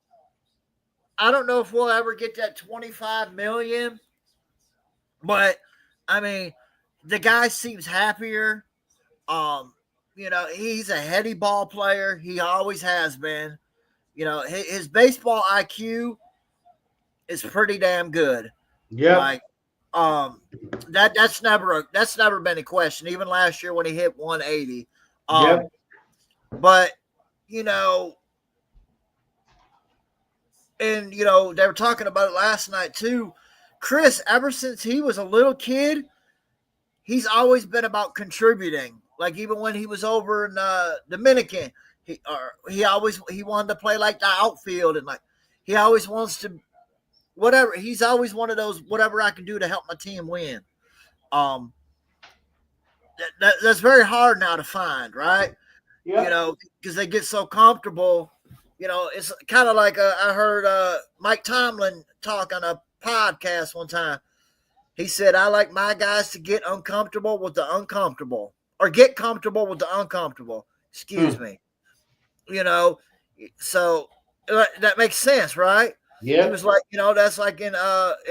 I don't know if we'll ever get that $25 million, but I mean, the guy seems happier. You know, he's a heady ball player. He always has been. You know, his baseball IQ is pretty damn good. Yeah. Like, that's never been a question. Even last year when he hit 180. But you know. And, you know, they were talking about it last night, too. Chris, ever since he was a little kid, he's always been about contributing. Like, even when he was over in Dominican, he wanted to play like the outfield. And, like, he always wants to, whatever. He's always one of those, whatever I can do to help my team win. That's very hard now to find, right? Yeah. You know, because they get so comfortable. You know, it's kind of like I heard Mike Tomlin talk on a podcast one time. He said, I like my guys to get uncomfortable with the uncomfortable or get comfortable with the uncomfortable. Excuse me. You know, so that makes sense, right? Yeah. He was like, you know, that's like in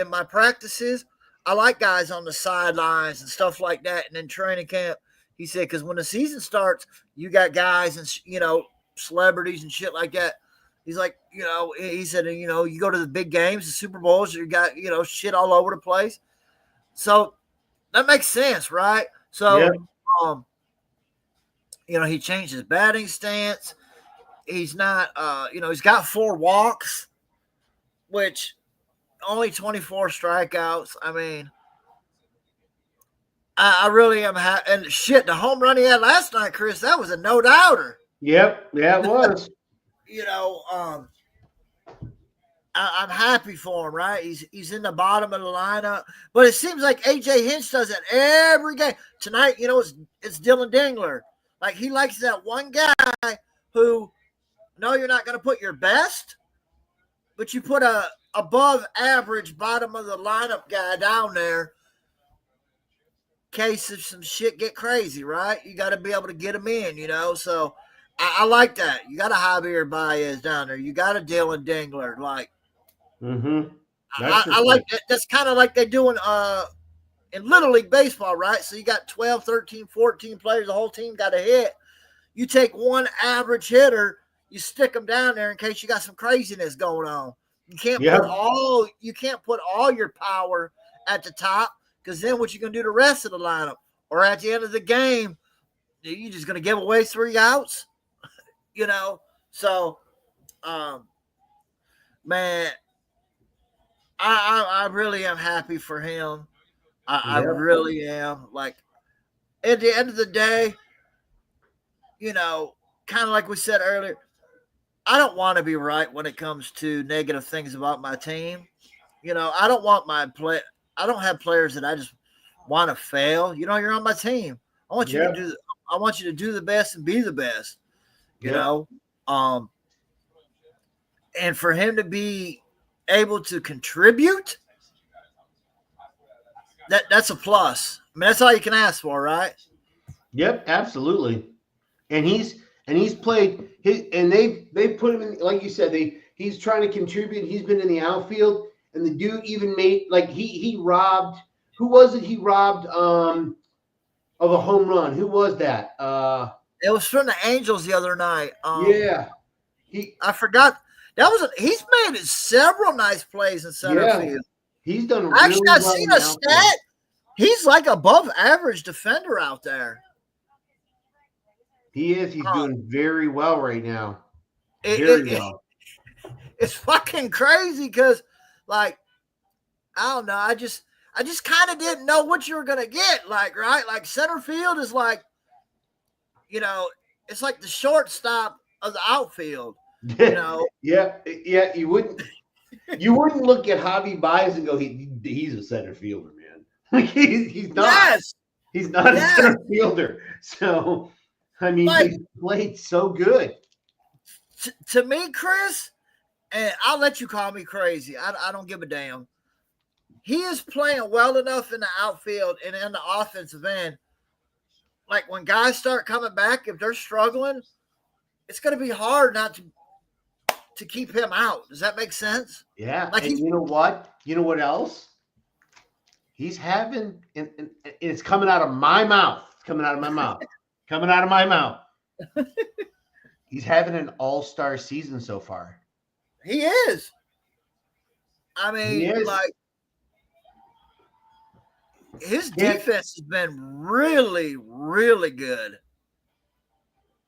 my practices. I like guys on the sidelines and stuff like that. And in training camp, he said, because when the season starts, you got guys and, you know, celebrities and shit like that He's like, he said, you go to the big games, the Super Bowls, you got, shit all over the place. So that makes sense, right? Yeah. So, he changed his batting stance. He's not, he's got 4 walks, which only 24 strikeouts. I mean, I really am happy. And shit, the home run he had last night, Chris, that was a no doubter. Yep. Yeah, it was. I'm happy for him, right? He's in the bottom of the lineup, but it seems like AJ Hinch does it every game. Tonight, it's Dylan Dingler. Like, he likes that one guy who, no, you're not going to put your best, but you put a above average bottom of the lineup guy down there. In case if some shit get crazy, right? You got to be able to get him in, So I like that. You got a Javier Baez down there. You got a Dylan Dingler, like. I like that. That's kind of like they do in Little League Baseball, right? So you got 12, 13, 14 players. The whole team got a hit. You take one average hitter, you stick them down there in case you got some craziness going on. You can't put all your power at the top, because then what you going to do the rest of the lineup? Or at the end of the game, you just going to give away 3 outs? So, man, I really am happy for him. I really am. Like, at the end of the day, kind of like we said earlier, I don't want to be right when it comes to negative things about my team. I don't want I don't have players that I just want to fail. You're on my team. I want you to do the best and be the best. And for him to be able to contribute, that's a plus. I mean, that's all you can ask for, right? Yep, absolutely. And he's played and they put him in, like you said, he's trying to contribute. He's been in the outfield, and the dude even made, like, he robbed, who was it? He robbed of a home run. Who was that? It was from the Angels the other night. I forgot. He's made several nice plays in center field. He's done really Actually, I've well seen a stat. He's like above average defender out there. He is. He's doing very well right now. It's fucking crazy because, like, I don't know. I just kind of didn't know what you were gonna get. Like, right? Like, center field is like, it's like the shortstop of the outfield. Yeah. You wouldn't look at Javi Baez and go, he's a center fielder, man. Like, he's not. Yes. He's not a center fielder. So, I mean, he's played so good. To me, Chris, and I'll let you call me crazy. I don't give a damn. He is playing well enough in the outfield and in the offensive end. Like, when guys start coming back, if they're struggling, it's going to be hard not to keep him out. Does that make sense? Yeah. Like, and you know what? You know what else? He's having, and it's coming out of my mouth. It's coming out of my mouth. Coming out of my mouth. He's having an all-star season so far. He is. I mean, like, his defense has been really, really good.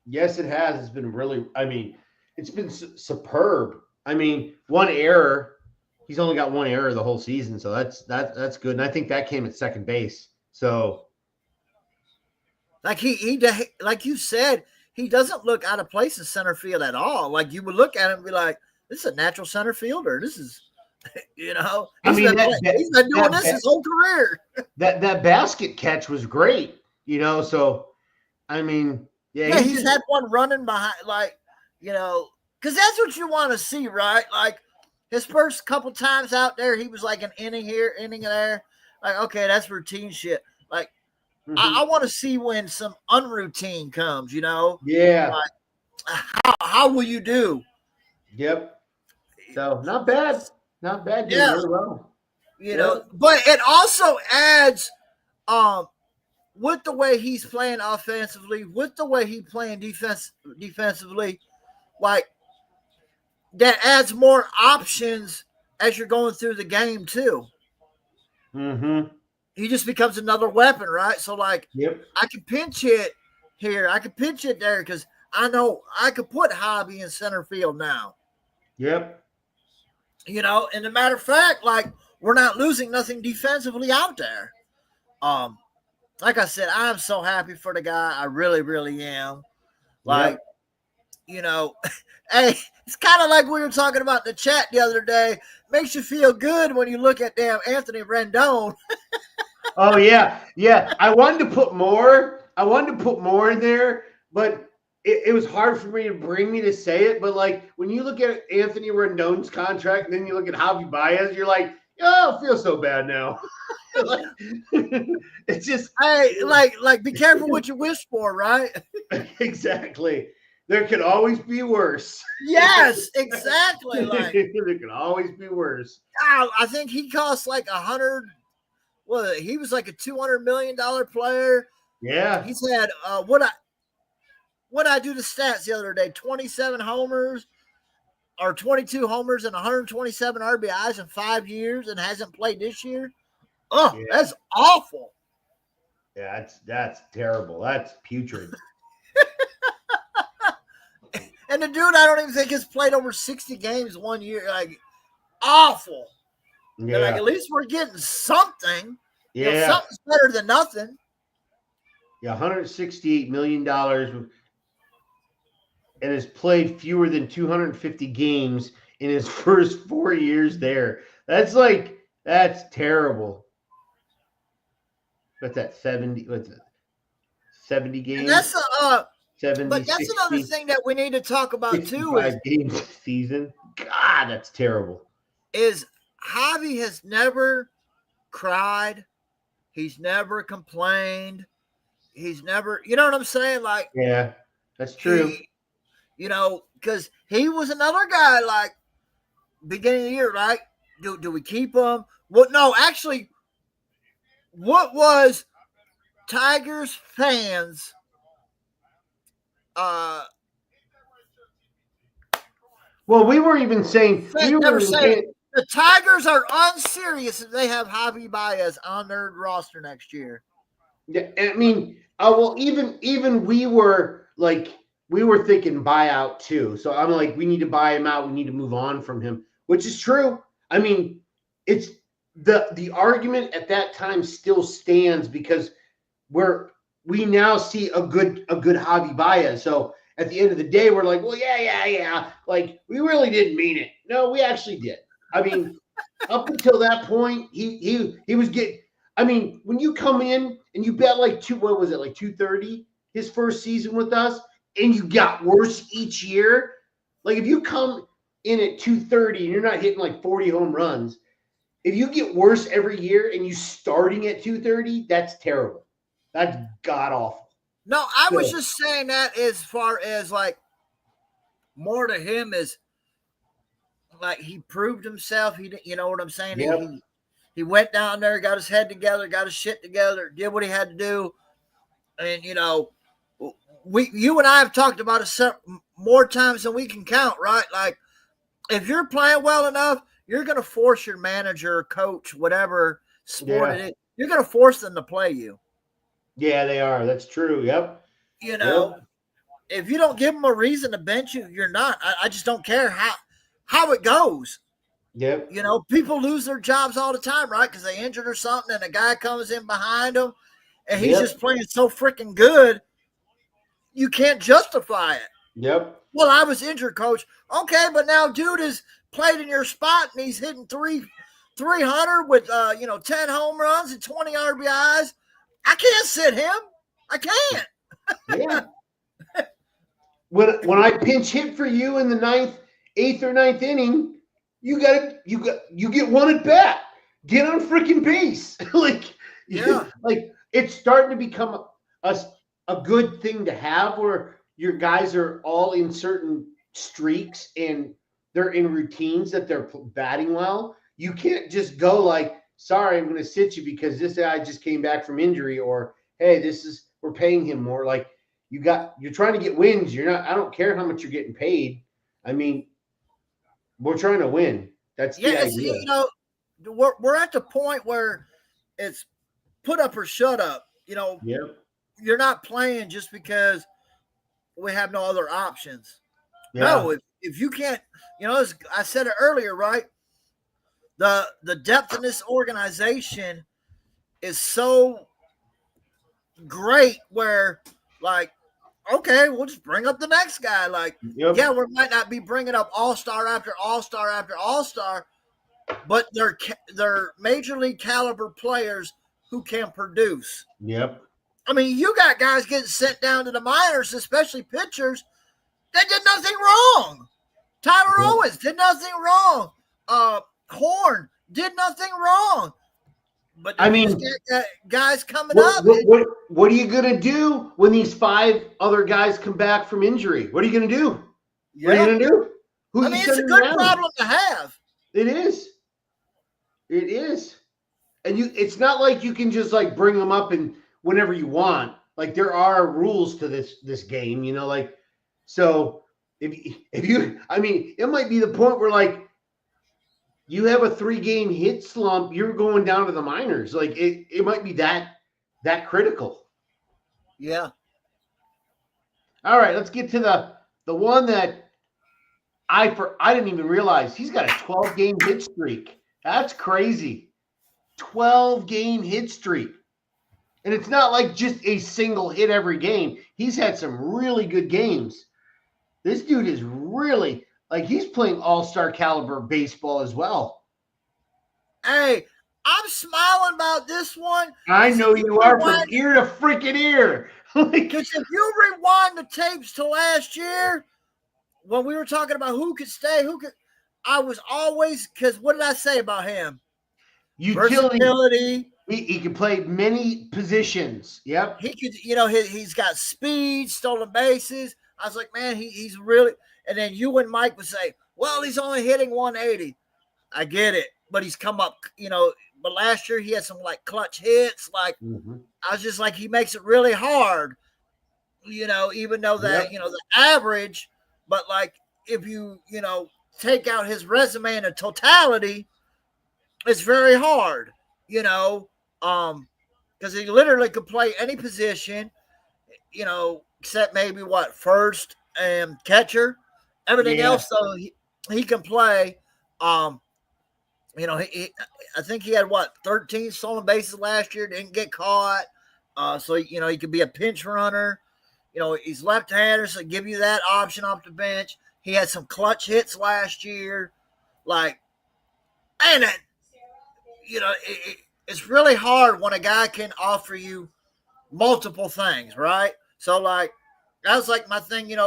Yes, it has. It's been really, I mean, it's been superb. I mean, one error. He's only got one error the whole season, so that's good. And I think that came at second base. So, like, he like you said, he doesn't look out of place in center field at all. Like, you would look at him and be like, "This is a natural center fielder. This is, he's been doing this his whole career." That basket catch was great. So, I mean, he's had one running behind, like, because that's what you want to see, right? Like, his first couple times out there, he was like an inning here, inning there. Like, okay, that's routine shit. Like, I want to see when some unroutine comes, Yeah. Like, how will you do? Yep. So, not bad. Not bad. Yeah. Really well. But it also adds, with the way he's playing offensively, with the way he's playing defensively, like, that adds more options as you're going through the game too. Mm-hmm. He just becomes another weapon, right? So like, Yep. I can pinch hit here, I can pinch hit there because I know I could put Hobby in center field now. Yep. You know, and a matter of fact, like we're not losing nothing defensively out there. Like I said, I'm so happy for the guy. I really, really am. Like, Yep. you know, hey, it's kind of like we were talking about in the chat the other day. Makes you feel good when you look at damn Anthony Rendon. Oh yeah, yeah. I wanted to put more. I wanted to put more in there, but it was hard for me to bring me to say it. But like when you look at Anthony Rendon's contract, and then you look at Javi Baez, you're like, oh, I feel so bad now. Like, it's just Hey, like, be careful what you wish for, right? exactly. There could always be worse. Yes, exactly. Like, there could always be worse. I think he cost like 100. Well, he was like a $200 million player. Yeah. He's had what I do the stats the other day: 27 homers or 22 homers and 127 RBIs in 5 years, and hasn't played this year. Oh, Yeah. that's awful. Yeah, that's terrible. That's putrid. And the dude, I don't even think has played over 60 games 1 year. Like, awful. Yeah. Like, at least we're getting something. Yeah. You know, something's better than nothing. Yeah, $168 million and has played fewer than 250 games in his first 4 years there. That's terrible. What's that? 70 games? And that's 70, but that's 60, another thing that we need to talk about too is games a season. God, that's terrible. Is Javi has never cried. He's never complained. He's never, you know what I'm saying? Like, yeah, that's true. You know, because he was another guy like beginning of the year, right? Do we keep him? Well, no, actually, what was Tigers fans? Well, we were even saying the Tigers are unserious if they have Javi Baez on their roster next year. Yeah, I mean, well, even we were thinking buyout too. So I'm like, we need to buy him out. We need to move on from him, which is true. I mean, it's the argument at that time still stands because we now see a good Javi Baez. So at the end of the day, we're like, well, yeah. Like, we really didn't mean it. No, we actually did. I mean, up until that point, he was getting. I mean, when you come in and you bet like 230 his first season with us, and you got worse each year. Like, if you come in at 230 and you're not hitting like 40 home runs, if you get worse every year and you starting at 230, that's terrible. That's god awful. No, I was just saying that as far as like more to him is like he proved himself. You know what I'm saying? Yep. He went down there, got his head together, got his shit together, did what he had to do. And, you know, you and I have talked about it more times than we can count, right? Like, if you're playing well enough, you're going to force your manager, coach, whatever sport it is, you're going to force them to play you. Yeah, they are. That's true. Yep. You know, if you don't give them a reason to bench you, you're not. I just don't care how it goes. Yep. You know, people lose their jobs all the time, right? Because they injured or something, and a guy comes in behind them, and he's just playing so freaking good, you can't justify it. Yep. Well, I was injured, coach. Okay, but now dude has played in your spot, and he's hitting 300 with 10 home runs and 20 RBIs. I can't sit him. I can't. Yeah. When I pinch hit for you in the 8th or 9th inning, you get one at bat. Get on freaking base. Like it's starting to become a good thing to have where your guys are all in certain streaks and they're in routines that they're batting well. You can't just go like, sorry, I'm going to sit you because this guy just came back from injury, or hey, we're paying him more. Like, you're trying to get wins. I don't care how much you're getting paid. I mean, We're trying to win. That's the It's, idea. we're at the point where it's put up or shut up. Yep. You're not playing just because we have no other options. Yeah. No, if you can't, as I said it earlier, right? The depth in this organization is so great where, like, okay, we'll just bring up the next guy. Like, yeah, we might not be bringing up all-star after all-star after all-star, but they're major league caliber players who can produce. Yep. I mean, you got guys getting sent down to the minors, especially pitchers, that did nothing wrong. Tyler Owens did nothing wrong. Horn did nothing wrong. But I mean, guys coming up. What are you gonna do when these 5 other guys come back from injury? What are you gonna do? Yeah. What are you gonna do? It's a good problem to have. It is. It is. And it's not like you can just like bring them up and whenever you want. Like there are rules to this game, like so if you I mean, it might be the point where like you have a 3-game hit slump, you're going down to the minors. Like it might be that critical. Yeah. All right, let's get to the one that I didn't even realize. He's got a 12-game hit streak. That's crazy. 12-game hit streak. And it's not like just a single hit every game. He's had some really good games. This dude is really like he's playing all-star caliber baseball as well. Hey, I'm smiling about this one. I know you are from ear to freaking ear. Because if you rewind the tapes to last year, when we were talking about who could stay, I was always, because what did I say about him? Versatility. He can play many positions. Yep. He could, he's got speed, stolen bases. I was like, man, he's really. And then you and Mike would say, well, he's only hitting 180. I get it, but he's come up, But last year he had some like clutch hits. Like I was just like, he makes it really hard, even though that the average. But like if you take out his resume in a totality, it's very hard, because he literally could play any position, except maybe first and catcher. Everything else, though, he can play. I think he had 13 stolen bases last year. Didn't get caught, so he could be a pinch runner. He's left-hander, so give you that option off the bench. He had some clutch hits last year, it's really hard when a guy can offer you multiple things, right? So, that was my thing, in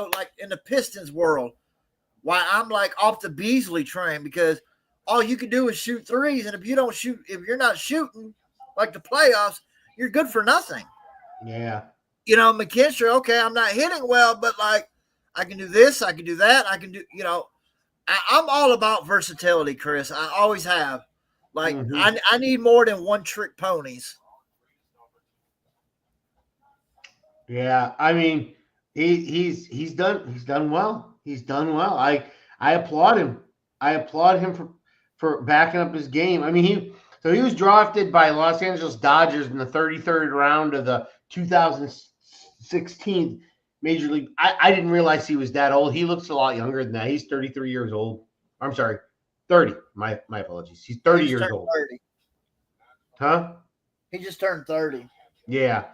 the Pistons world, why I'm off the Beasley train, because all you can do is shoot threes, and if you're not shooting the playoffs, you're good for nothing. Yeah. McKinstry, okay, I'm not hitting well, but I can do this, I can do that, I can do, I'm all about versatility, Chris. I always have. I need more than one-trick ponies. Yeah, I mean, he's done well. He's done well. I applaud him. I applaud him for backing up his game. I mean, he was drafted by Los Angeles Dodgers in the 33rd round of the 2016 Major League. I didn't realize he was that old. He looks a lot younger than that. He's 33 years old. I'm sorry, 30. My apologies. He's 30 years old. 30. Huh? He just turned 30. Yeah.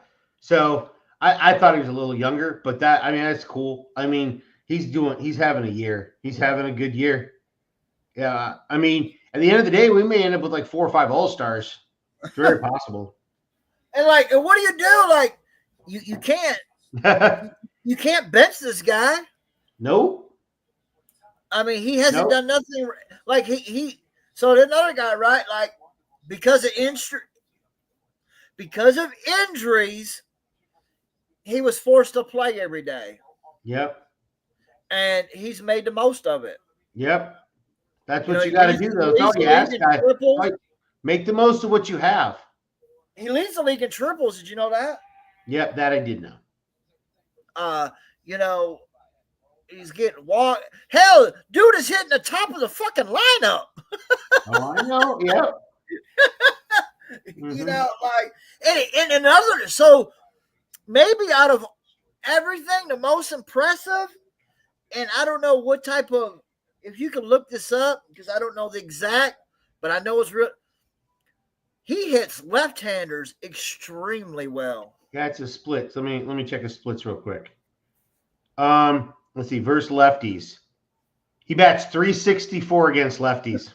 So I thought he was a little younger, but that's cool. I mean, he's having a year. He's having a good year. Yeah. I mean, at the end of the day, we may end up with 4 or 5 All-Stars. It's very possible. And what do you do? You can't you can't bench this guy. Nope. I mean, he hasn't done nothing. So another guy, right? Because of injuries, he was forced to play every day. Yep. And he's made the most of it. Yep. That's what you got to do, though. That's all you ask, guys. Make the most of what you have. He leads the league in triples. Did you know that? Yep, that I did know. He's getting walk. Hell, dude is hitting the top of the fucking lineup. Oh, I know. Yep. You know, like and another. So maybe out of everything, the most impressive, and I don't know what type of. If you can look this up, because I don't know the exact, but I know it's real. He hits left-handers extremely well. That's a splits. Let me check his splits real quick. Let's see. Versus lefties, he bats 364 against lefties.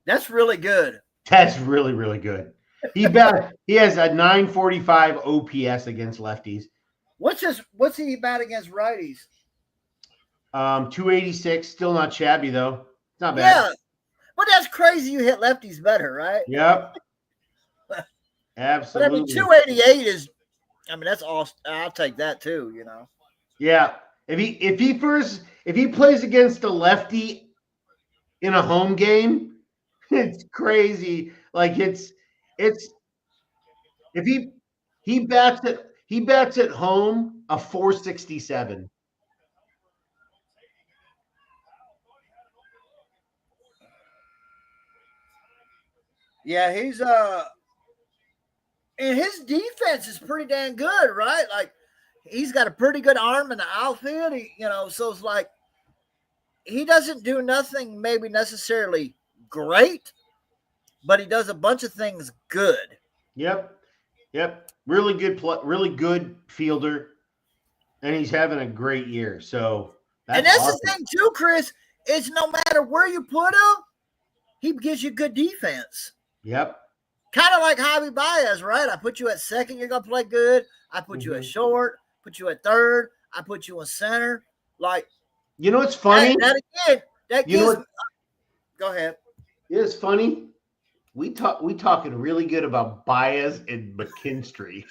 That's really good. That's really, really good. He has a 945 OPS against lefties. What's he bat against righties? 286. Still not shabby though. It's not bad. Yeah, but that's crazy. You hit lefties better, right? Yep. Absolutely. But I mean, 288 is. I mean, that's awesome. I'll take that too. You know. Yeah. If he plays against a lefty in a home game, it's crazy. Like it's if he bats at home a 467. Yeah, he's and his defense is pretty damn good, right? Like he's got a pretty good arm in the outfield. So it's like he doesn't do nothing maybe necessarily great, but he does a bunch of things good. Yep. Really good fielder, and he's having a great year. So that's awesome. The thing too, Chris. Is no matter where you put him, he gives you good defense. Yep. Kind of like Javi Baez, right? I put you at second, you're gonna play good. I put you at short, put you at third, I put you in center. Like, you know what's funny? That gives. Go ahead. It's funny. We talking really good about Baez and McKinstry.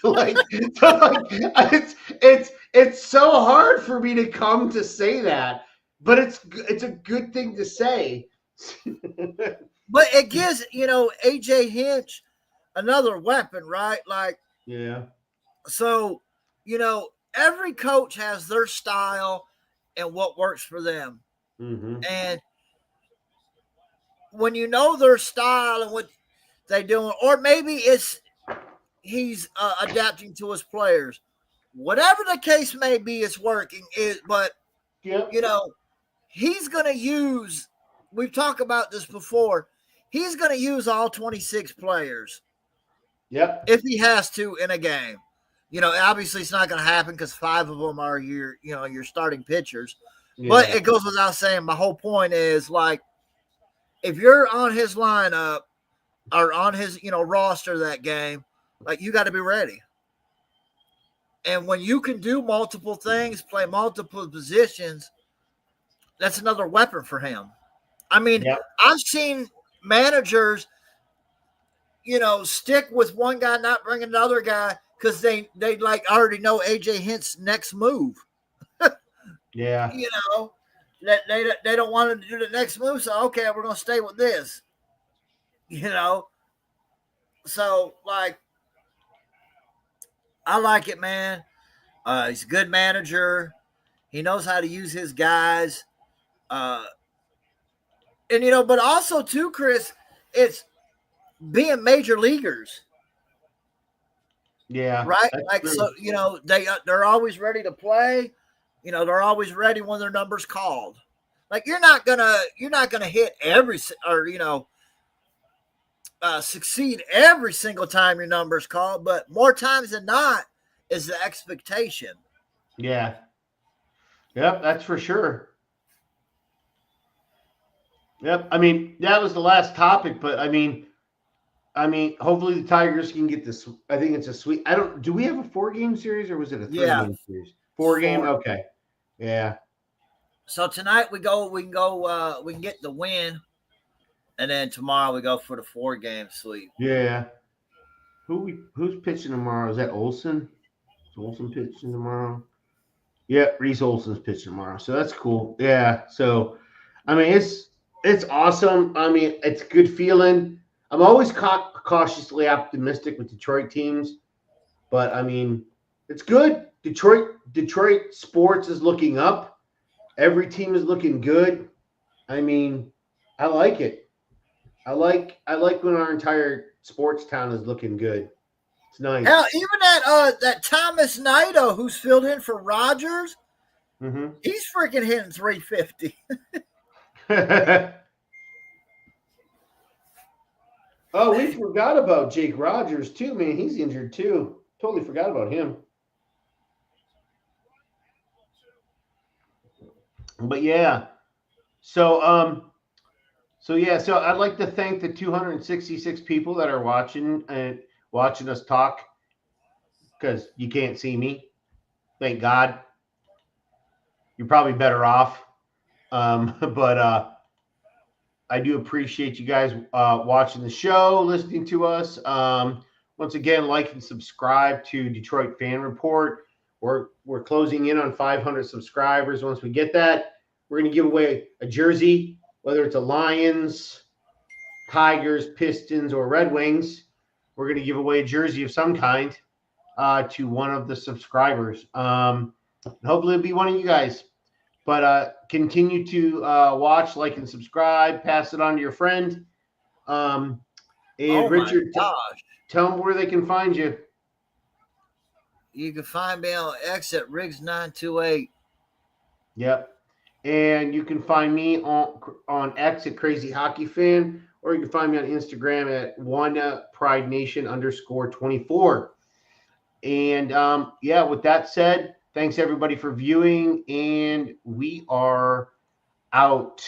It's so hard for me to come to say that, but it's a good thing to say. But it gives, AJ Hinch another weapon, right? Like, yeah. So, every coach has their style and what works for them. Mm-hmm. And when you know their style and what they do, or maybe he's adapting to his players, whatever the case may be, it's working. But he's going to use. We've talked about this before. He's going to use all 26 players. Yep. If he has to in a game. Obviously it's not going to happen because 5 of them are your starting pitchers. Yeah. But it goes without saying, my whole point is, like, if you're on his lineup or on his, roster that game, like, you got to be ready. And when you can do multiple things, play multiple positions, that's another weapon for him. I mean, I've seen managers, stick with one guy, not bring another guy because they like already know AJ Hinch's next move. Yeah. They don't want him to do the next move, so okay, we're gonna stay with this. So like, I like it, man. He's a good manager. He knows how to use his guys. And but also too, Chris, it's being major leaguers. Yeah. Right? Like, true. So, they're always ready to play. They're always ready when their number's called. Like, you're not gonna hit succeed every single time your number's called, but more times than not is the expectation. Yeah. Yep, that's for sure. Yep. I mean, that was the last topic, but I mean, hopefully the Tigers can get this. I think it's a sweet. Do we have a 4-game series or was it a 3-game series? 4-game? Okay. Yeah. So tonight we can get the win, and then tomorrow we go for the 4-game sweep. Yeah. Who's pitching tomorrow? Is that Olsen? Is Olsen pitching tomorrow? Yeah, Reese Olsen's pitching tomorrow. So that's cool. Yeah. So, I mean, it's awesome. I mean, it's a good feeling. I'm always cautiously optimistic with Detroit teams, but I mean, it's good. Detroit sports is looking up. Every team is looking good. I mean, I like it. I like when our entire sports town is looking good. It's nice. Hell, even that Thomas Naito who's filled in for Rogers, he's freaking hitting 350. Oh, we forgot about Jake Rogers too, man. He's injured too. Totally forgot about him. But yeah. So so I'd like to thank the 266 people that are watching and watching us talk, because you can't see me. Thank God. You're probably better off. But I do appreciate you guys watching the show, listening to us. Once again, like and subscribe to Detroit Fan Report. We're closing in on 500 subscribers. Once we get that, we're going to give away a jersey, whether it's a Lions, Tigers, Pistons, or Red Wings. We're going to give away a jersey of some kind to one of the subscribers. Hopefully it'll be one of you guys. But continue to watch, like, and subscribe. Pass it on to your friend. And Richard, tell them where they can find you. You can find me on X at Riggs928. Yep. And you can find me on X at Crazy Hockey Fan, or you can find me on Instagram at @PrideNation_24. And yeah, with that said, thanks everybody for viewing, and we are out.